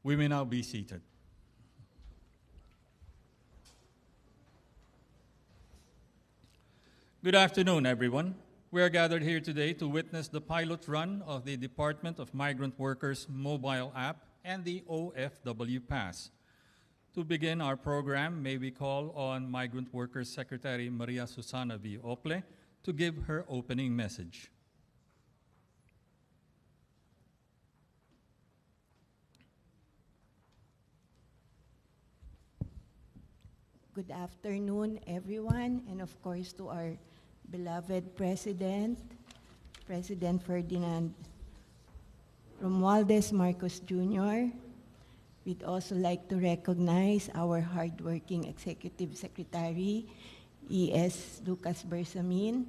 We may now be seated. Good afternoon, everyone. We are gathered here today to witness the pilot run of the Department of Migrant Workers Mobile App and the OFW Pass. To begin our program, may we call on Migrant Workers Secretary Maria Susana V. Ople to give her opening message. Good afternoon, everyone, and of course to our beloved President, President Ferdinand Romualdez Marcos Jr. We'd also like to recognize our hardworking Executive Secretary, E.S. Lucas Bersamin,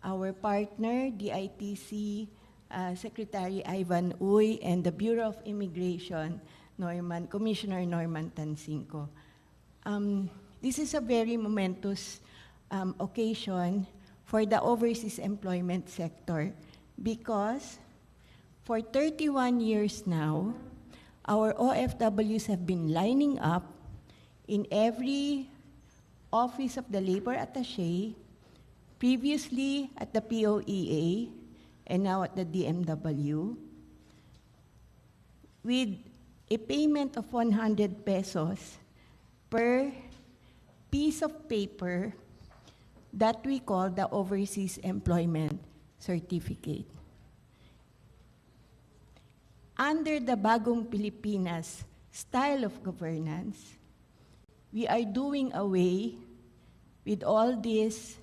our partner, DITC Secretary Ivan Uy, and the Bureau of Immigration, Commissioner Norman Tancinco. This is a very momentous occasion for the overseas employment sector because for 31 years now, our OFWs have been lining up in every office of the labor attaché, previously at the POEA, and now at the DMW, with a payment of 100 pesos per piece of paper that we call the Overseas Employment Certificate. Under the Bagong Pilipinas style of governance, we are doing away with all these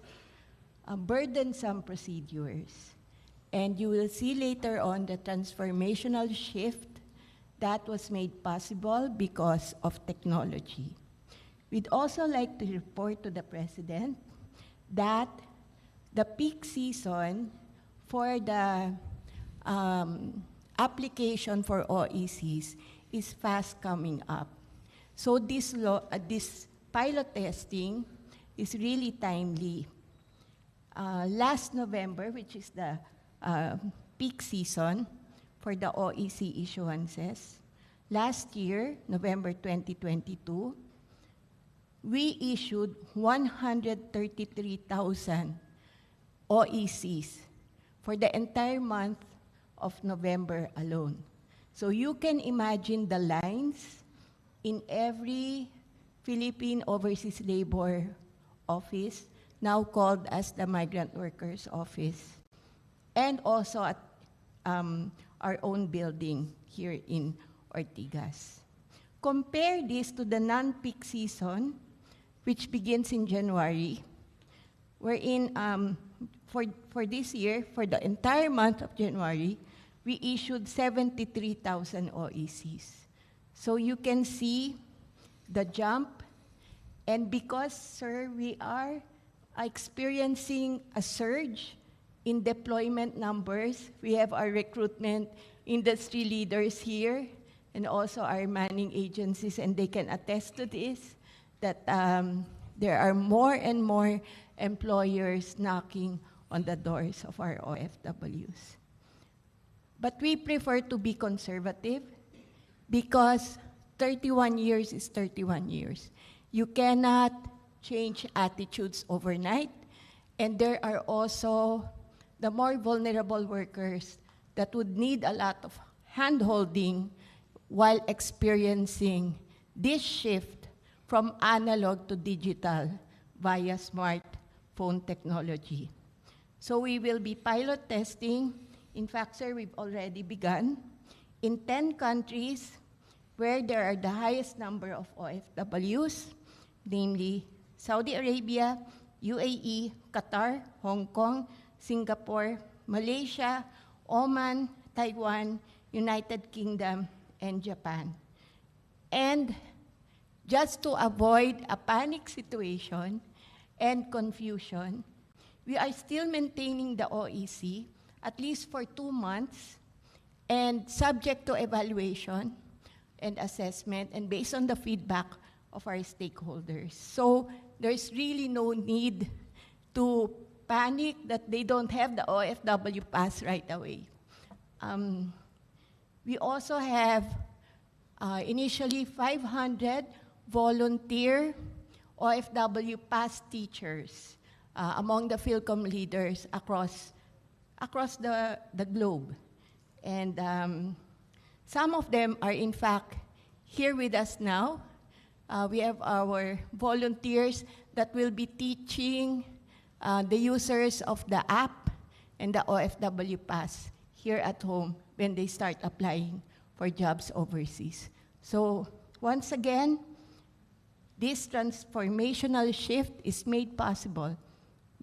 burdensome procedures. And you will see later on the transformational shift that was made possible because of technology. We'd also like to report to the President that the peak season for the application for OECs is fast coming up. So this pilot testing is really timely. Last November, which is the peak season for the OEC issuances, last year, November 2022, we issued 133,000 OECs for the entire month of November alone. So you can imagine the lines in every Philippine Overseas Labor Office, now called as the Migrant Workers Office, and also at our own building here in Ortigas. Compare this to the non-peak season, which begins in January, wherein for this year, for the entire month of January, we issued 73,000 OECs. So you can see the jump, and because, sir, we are experiencing a surge in deployment numbers, we have our recruitment industry leaders here, and also our manning agencies, and they can attest to this, that there are more and more employers knocking on the doors of our OFWs. But we prefer to be conservative because 31 years is 31 years. You cannot change attitudes overnight, and there are also the more vulnerable workers that would need a lot of hand-holding while experiencing this shift from analog to digital via smartphone technology. So we will be pilot testing. In fact, sir, we've already begun in 10 countries where there are the highest number of OFWs, namely Saudi Arabia, UAE, Qatar, Hong Kong, Singapore, Malaysia, Oman, Taiwan, United Kingdom, and Japan. And just to avoid a panic situation and confusion, we are still maintaining the OEC at least for 2 months and subject to evaluation and assessment and based on the feedback of our stakeholders. So there's really no need to panic that they don't have the OFW Pass right away. We also have initially 500 volunteer OFW Pass teachers among the Philcom leaders across the globe. And some of them are in fact here with us now. We have our volunteers that will be teaching the users of the app and the OFW Pass here at home when they start applying for jobs overseas. So once again, this transformational shift is made possible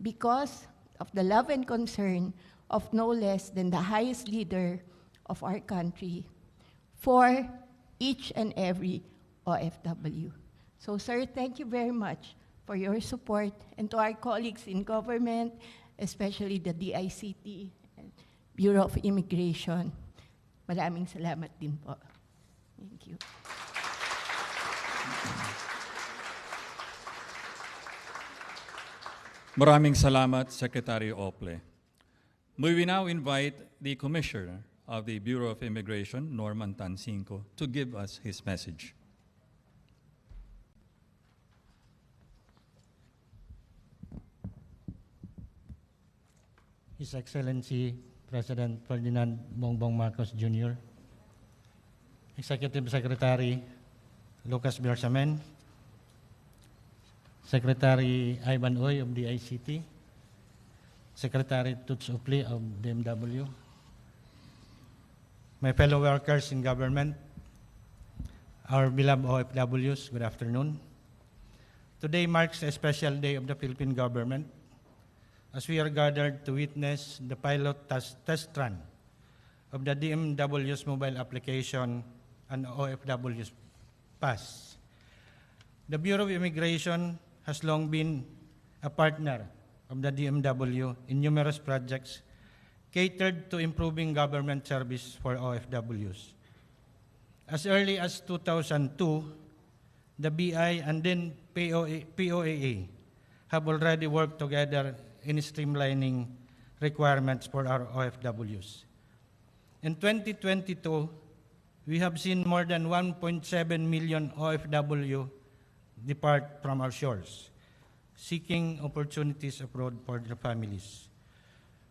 because of the love and concern of no less than the highest leader of our country for each and every OFW. So, sir, thank you very much for your support, and to our colleagues in government, especially the DICT and Bureau of Immigration. Maraming salamat din po. Thank you. Maraming salamat, Secretary Ople. May we now invite the Commissioner of the Bureau of Immigration, Norman Tancinco, to give us his message. His Excellency President Ferdinand Bongbong Marcos Jr., Executive Secretary Lucas Bersamen, Secretary Ivan Oy of the ICT, Secretary Tuts Upli of DMW, my fellow workers in government, our beloved OFWs, good afternoon. Today marks a special day of the Philippine government as we are gathered to witness the pilot test run of the DMW's mobile application and OFW's Pass. The Bureau of Immigration has long been a partner of the DMW in numerous projects catered to improving government service for OFWs. As early as 2002, the BI and then POAA have already worked together in streamlining requirements for our OFWs. In 2022, we have seen more than 1.7 million OFW depart from our shores, seeking opportunities abroad for their families.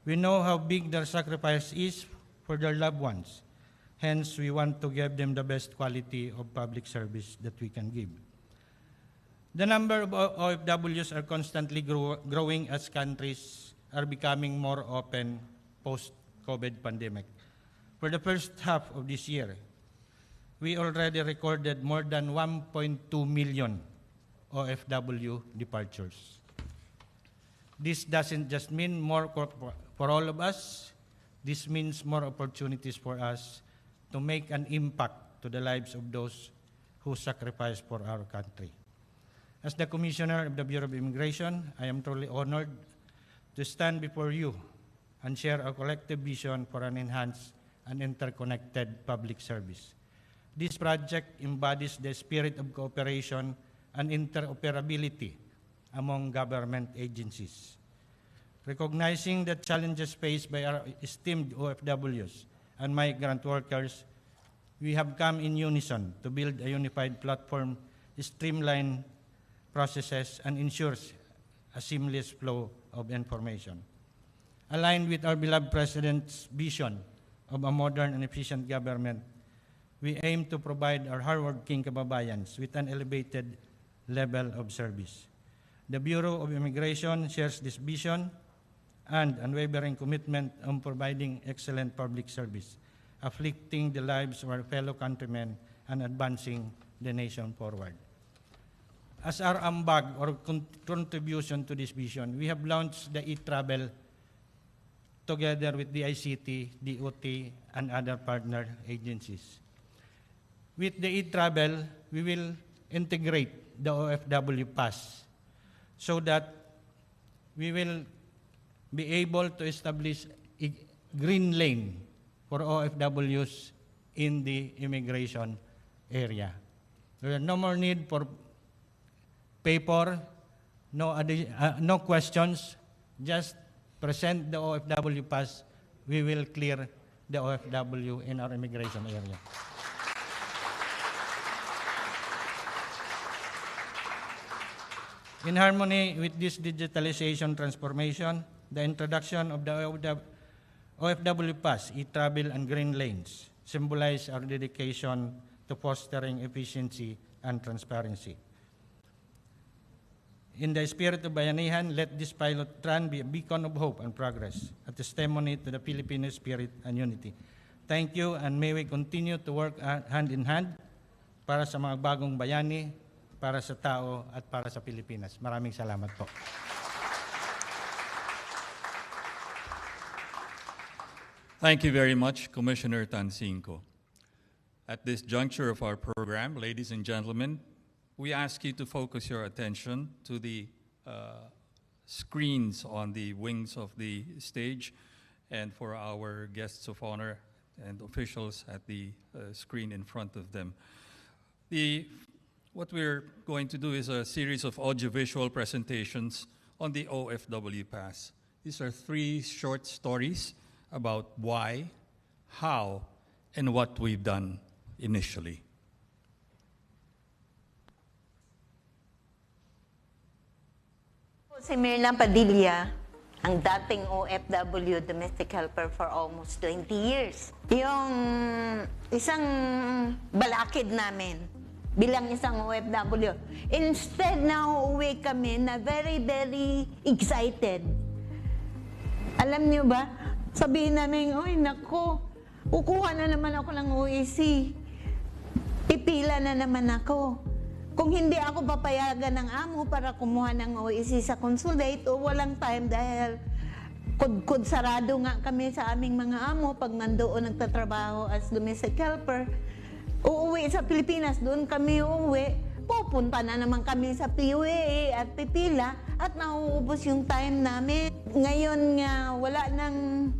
We know how big their sacrifice is for their loved ones. Hence, we want to give them the best quality of public service that we can give. The number of OFWs are constantly growing as countries are becoming more open post-COVID pandemic. For the first half of this year, we already recorded more than 1.2 million OFW departures. This doesn't just mean more for all of us. This means more opportunities for us to make an impact to the lives of those who sacrifice for our country. As the Commissioner of the Bureau of Immigration, I am truly honored to stand before you and share a collective vision for an enhanced and interconnected public service. This project embodies the spirit of cooperation and interoperability among government agencies. Recognizing the challenges faced by our esteemed OFWs and migrant workers, we have come in unison to build a unified platform, streamline processes, and ensures a seamless flow of information. Aligned with our beloved President's vision of a modern and efficient government, we aim to provide our hardworking kababayans with an elevated level of service. The Bureau of Immigration shares this vision and unwavering commitment on providing excellent public service, uplifting the lives of our fellow countrymen and advancing the nation forward. As our ambag or contribution to this vision, we have launched the e-travel together with the ICT, DOT, and other partner agencies. With the e-travel, we will integrate the OFW Pass so that we will be able to establish a green lane for OFWs in the immigration area. There is no more need for paper, no questions, just present the OFW Pass, we will clear the OFW in our immigration area. In harmony with this digitalization transformation, the introduction of the OFW Pass, e-travel and green lanes symbolize our dedication to fostering efficiency and transparency. In the spirit of bayanihan, let this pilot run be a beacon of hope and progress, a testimony to the Filipino spirit and unity. Thank you, and may we continue to work hand in hand para sa mga bagong bayani, para sa tao at para sa Pilipinas. Maraming salamat po. Thank you very much, Commissioner Tancinco. At this juncture of our program, ladies and gentlemen, we ask you to focus your attention to the screens on the wings of the stage, and for our guests of honor and officials at the screen in front of them. What we're going to do is a series of audiovisual presentations on the OFW Pass. These are 3 short stories about why, how, and what we've done initially. Si Mirna Padilla, ang dating OFW domestic helper for almost 20 years. Yung isang balakid namin bilang isang OFW, instead na uuwi kami na very, very excited. Alam niyo ba, sabihin namin, oy nako, kukuha na naman ako ng OEC. Pipila na naman ako. Kung hindi ako papayagan ng amo para kumuha ng OEC sa consulate, o walang time dahil kudkud sarado nga kami sa aming mga amo pag nandoon nagtatrabaho as domestic helper, uuwi sa Pilipinas, doon kami uuwi, pupunta na naman kami sa PUA at pipila at nauubos yung time namin. Ngayon nga wala ng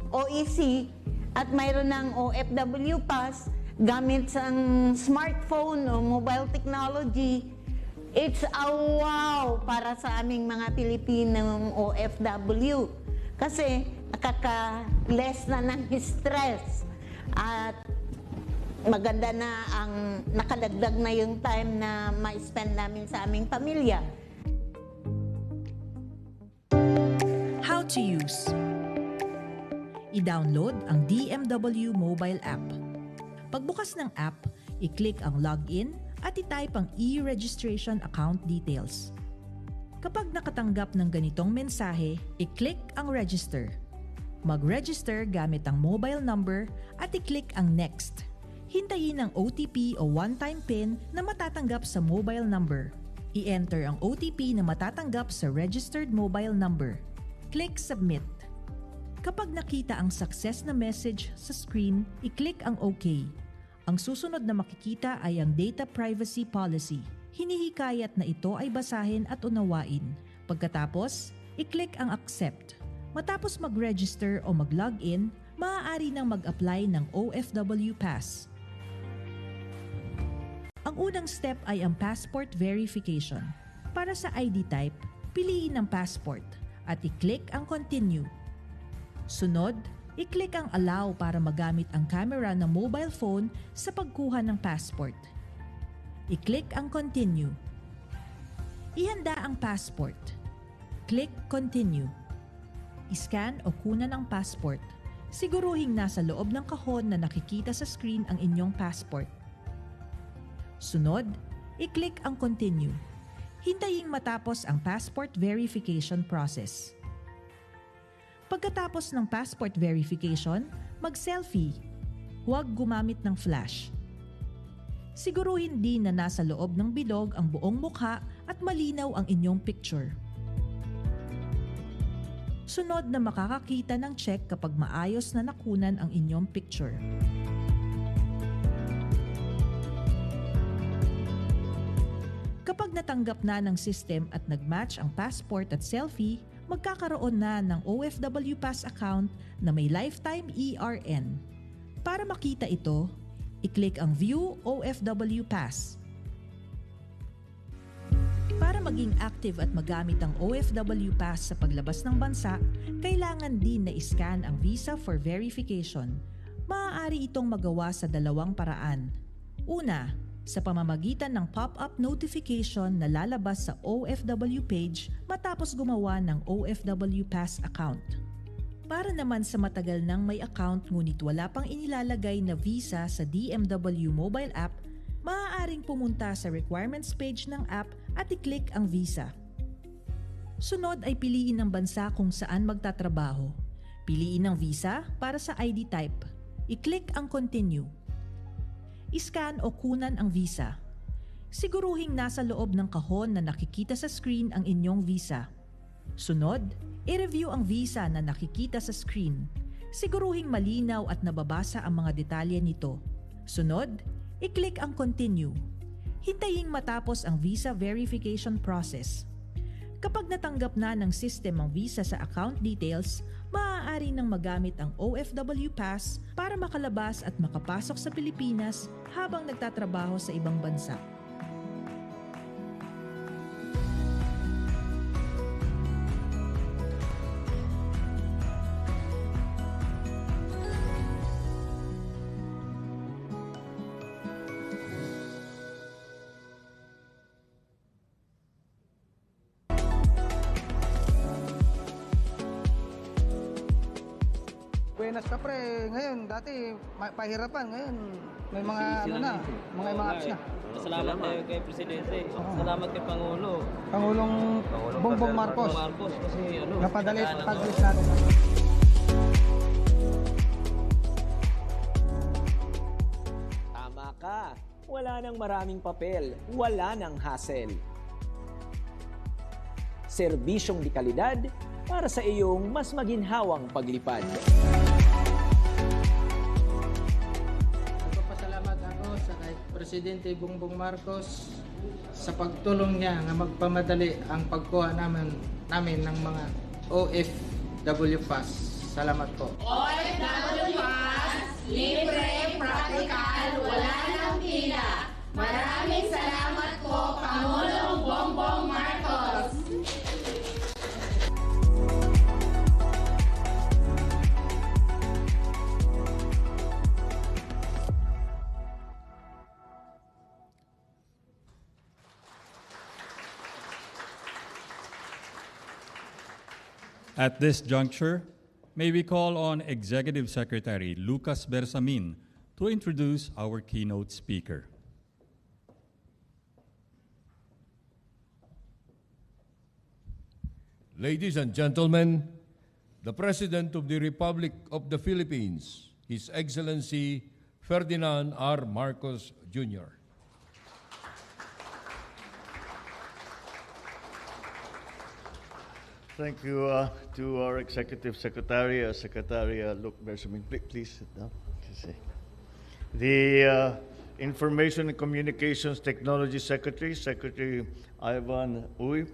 OEC at mayroon ng OFW Pass, gamit sa smartphone o mobile technology, it's a wow para sa aming mga Pilipinong OFW. Kasi nakaka-less na ng stress at maganda na ang nakadagdag na yung time na ma-spend namin sa aming pamilya. How to use. I-download ang DMW Mobile App. Pagbukas ng app, i-click ang login at i-type ang e-registration account details. Kapag nakatanggap ng ganitong mensahe, i-click ang register. Mag-register gamit ang mobile number at i-click ang next. Hintayin ang OTP o one-time PIN na matatanggap sa mobile number. I-enter ang OTP na matatanggap sa registered mobile number. Click Submit. Kapag nakita ang success na message sa screen, i-click ang OK. Ang susunod na makikita ay ang Data Privacy Policy. Hinihikayat na ito ay basahin at unawain. Pagkatapos, i-click ang Accept. Matapos mag-register o mag-login, maaari nang mag-apply ng OFW Pass. Ang unang step ay ang passport verification. Para sa ID type, piliin ang passport at i-click ang Continue. Sunod, i-click ang Allow para magamit ang camera ng mobile phone sa pagkuha ng passport. I-click ang Continue. Ihanda ang passport. Click Continue. I-scan o kunan ang passport. Siguruhing nasa loob ng kahon na nakikita sa screen ang inyong passport. Sunod, i-click ang Continue. Hintayin matapos ang passport verification process. Pagkatapos ng passport verification, mag-selfie. Huwag gumamit ng flash. Siguruhin din na nasa loob ng bilog ang buong mukha at malinaw ang inyong picture. Sunod na makakakita ng check kapag maayos na nakunan ang inyong picture. Kapag natanggap na ng system at nag-match ang passport at selfie, magkakaroon na ng OFW Pass account na may lifetime ERN. Para makita ito, i-click ang View OFW Pass. Para maging active at magamit ang OFW Pass sa paglabas ng bansa, kailangan din na i-scan ang visa for verification. maaari itong magawa sa dalawang paraan. Una, sa pamamagitan ng pop-up notification na lalabas sa OFW page matapos gumawa ng OFW Pass account. Para naman sa matagal nang may account ngunit wala pang inilalagay na visa sa DMW Mobile App, maaaring pumunta sa requirements page ng app at i-click ang visa. Sunod ay piliin ang bansa kung saan magtatrabaho. Piliin ang visa para sa ID type. I-click ang continue. I-scan o kunan ang visa. Siguruhing nasa loob ng kahon na nakikita sa screen ang inyong visa. Sunod, i-review ang visa na nakikita sa screen. Siguruhing malinaw at nababasa ang mga detalye nito. Sunod, i-click ang continue. Hintaying matapos ang visa verification process. Kapag natanggap na ng system ang visa sa account details, maaari nang magamit ang OFW Pass para makalabas at makapasok sa Pilipinas habang nagtatrabaho sa ibang bansa. Buenas ka pre, ngayon dati pahirapan, ngayon may mga mga apps na. Salamat tayo kay Presidente. Salamat kay Pangulong Bongbong Marcos. Kasi Napadali pag-list natin. Tama ka. Wala nang maraming papel, wala nang hassle. Serbisyong di kalidad para sa iyong mas maginhawang paglipad. Nagpapasalamat ako sa kay Presidente Bongbong Marcos sa pagtulong niya na magpamadali ang pagkuha namin ng mga OFW Pass. Salamat po. OFW Pass, libre, practical, wala nang pila. Maraming salamat po, Pangulong Bongbong Marcos. At this juncture, may we call on Executive Secretary Lucas Bersamin to introduce our keynote speaker. Ladies and gentlemen, the President of the Republic of the Philippines, His Excellency Ferdinand R. Marcos Jr. Thank you to our Executive Secretary, Secretary Luke Bersamin. Please sit down. The Information and Communications Technology Secretary, Secretary Ivan Uy,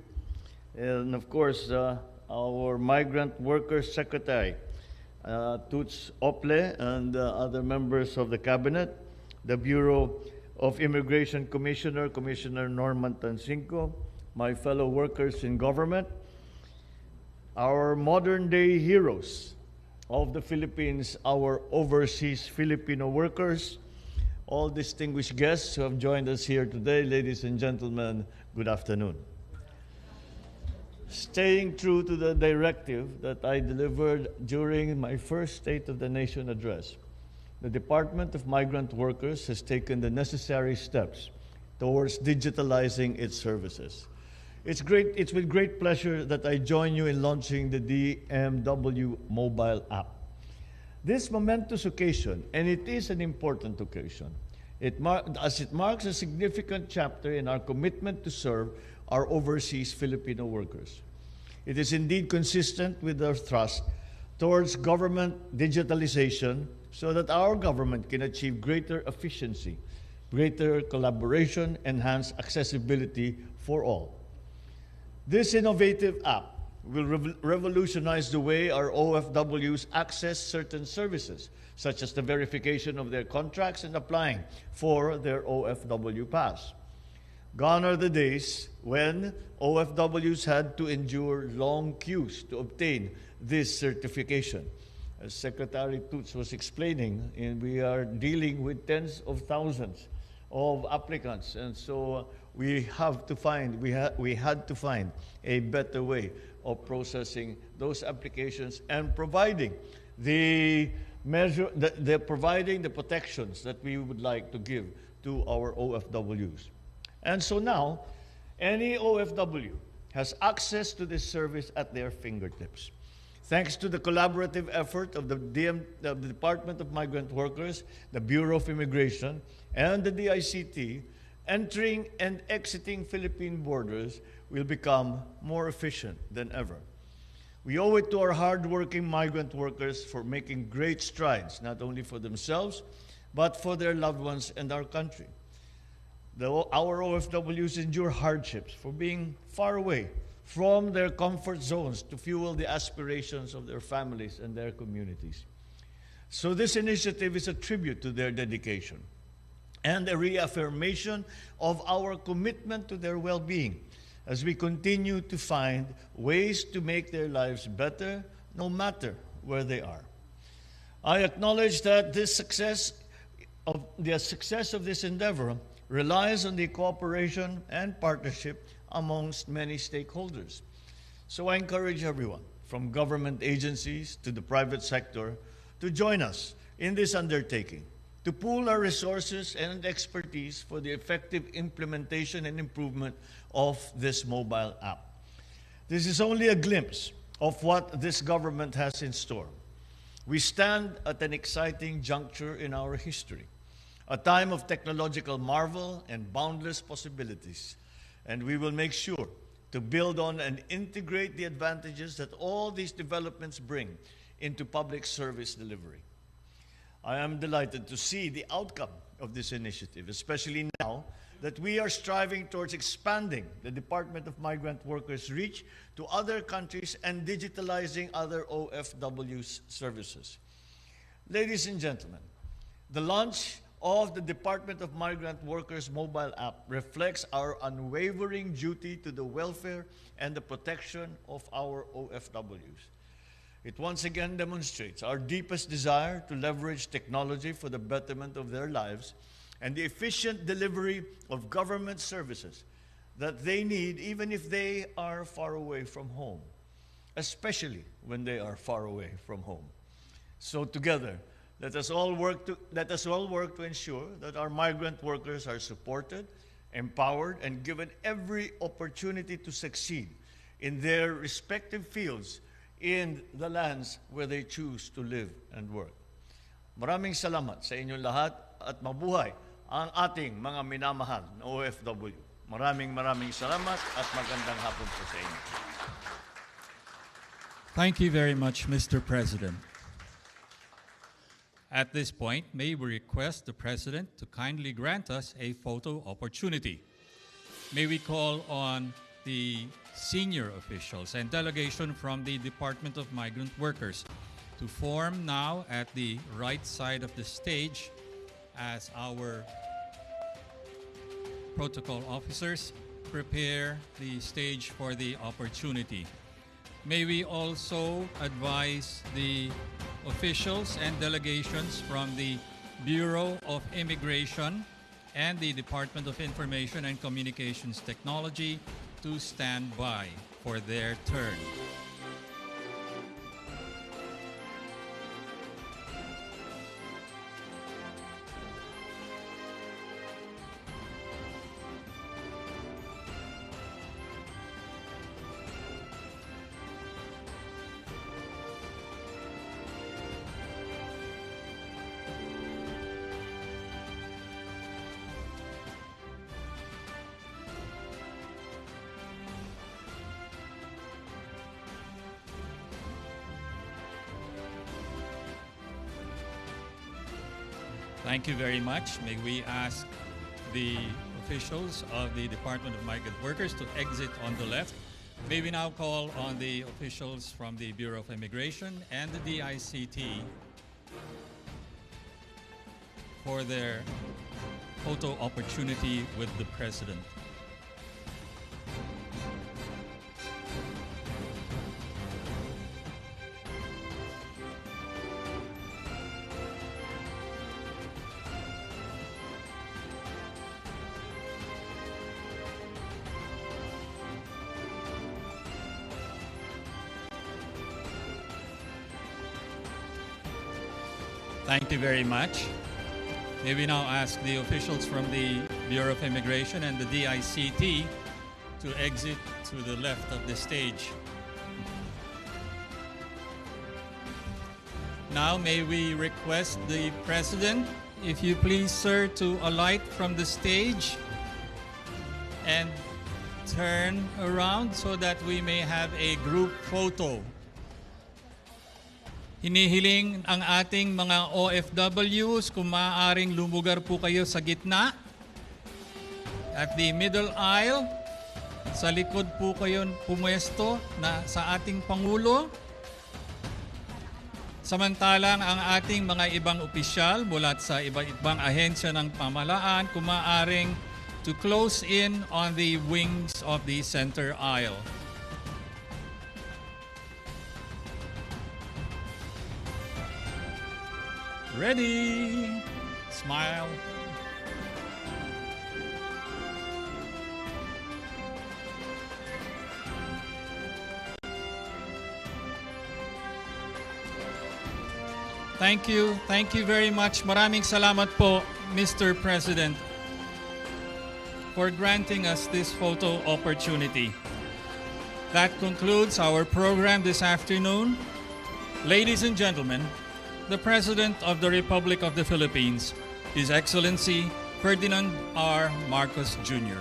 and of course our Migrant Workers Secretary, Toots Ople, and other members of the Cabinet, the Bureau of Immigration Commissioner, Commissioner Norman Tansinco, my fellow workers in government, our modern-day heroes of the Philippines, our overseas Filipino workers, all distinguished guests who have joined us here today, ladies and gentlemen, good afternoon. Staying true to the directive that I delivered during my first State of the Nation address, the Department of Migrant Workers has taken the necessary steps towards digitalizing its services. It's with great pleasure that I join you in launching the DMW Mobile App. This momentous occasion, and it is an important occasion, as it marks a significant chapter in our commitment to serve our overseas Filipino workers. It is indeed consistent with our thrust towards government digitalization so that our government can achieve greater efficiency, greater collaboration, enhanced accessibility for all. This innovative app will revolutionize the way our OFWs access certain services, such as the verification of their contracts and applying for their OFW Pass. Gone are the days when OFWs had to endure long queues to obtain this certification. As Secretary Toots was explaining, and we are dealing with tens of thousands of applicants, and so we had to find a better way of processing those applications and providing the providing the protections that we would like to give to our OFWs. And so now, any OFW has access to this service at their fingertips. Thanks to the collaborative effort of the Department of Migrant Workers, the Bureau of Immigration, and the DICT, entering and exiting Philippine borders will become more efficient than ever. We owe it to our hardworking migrant workers for making great strides, not only for themselves, but for their loved ones and our country. Our OFWs endure hardships for being far away from their comfort zones to fuel the aspirations of their families and their communities. So this initiative is a tribute to their dedication and a reaffirmation of our commitment to their well-being as we continue to find ways to make their lives better no matter where they are. I acknowledge that the success of this endeavor relies on the cooperation and partnership amongst many stakeholders. So I encourage everyone, from government agencies to the private sector, to join us in this undertaking, to pool our resources and expertise for the effective implementation and improvement of this mobile app. This is only a glimpse of what this government has in store. We stand at an exciting juncture in our history, a time of technological marvel and boundless possibilities, and we will make sure to build on and integrate the advantages that all these developments bring into public service delivery. I am delighted to see the outcome of this initiative, especially now that we are striving towards expanding the Department of Migrant Workers' reach to other countries and digitalizing other OFWs services. Ladies and gentlemen, the launch of the Department of Migrant Workers mobile app reflects our unwavering duty to the welfare and the protection of our OFWs. It once again demonstrates our deepest desire to leverage technology for the betterment of their lives and the efficient delivery of government services that they need even if they are far away from home, especially when they are far away from home. So together, let us all work to ensure that our migrant workers are supported, empowered, and given every opportunity to succeed in their respective fields in the lands where they choose to live and work. Maraming salamat sa inyong lahat at mabuhay ang ating mga minamahal na OFW. Maraming salamat at magandang hapon po sa inyo. Thank you very much, Mr. President. At this point, may we request the President to kindly grant us a photo opportunity. May we call on the senior officials and delegation from the Department of Migrant Workers to form now at the right side of the stage as our protocol officers prepare the stage for the opportunity. May we also advise the officials and delegations from the Bureau of Immigration and the Department of Information and Communications Technology to stand by for their turn. Thank you very much. May we ask the officials of the Department of Migrant Workers to exit on the left. May we now call on the officials from the Bureau of Immigration and the DICT for their photo opportunity with the President. Thank you very much. May we now ask the officials from the Bureau of Immigration and the DICT to exit to the left of the stage. Now may we request the President, if you please, sir, to alight from the stage and turn around so that we may have a group photo. Hinihiling ang ating mga OFWs kung maaaring lumugar po kayo sa gitna at the middle aisle. Sa likod po kayo pumuesto na sa ating Pangulo. Samantalang ang ating mga ibang opisyal mula sa iba-ibang ahensya ng pamahalaan kung maaaring to close in on the wings of the center aisle. Ready? Smile. Thank you. Thank you very much. Maraming salamat po, Mr. President, for granting us this photo opportunity. That concludes our program this afternoon. Ladies and gentlemen, the President of the Republic of the Philippines, His Excellency Ferdinand R. Marcos Jr.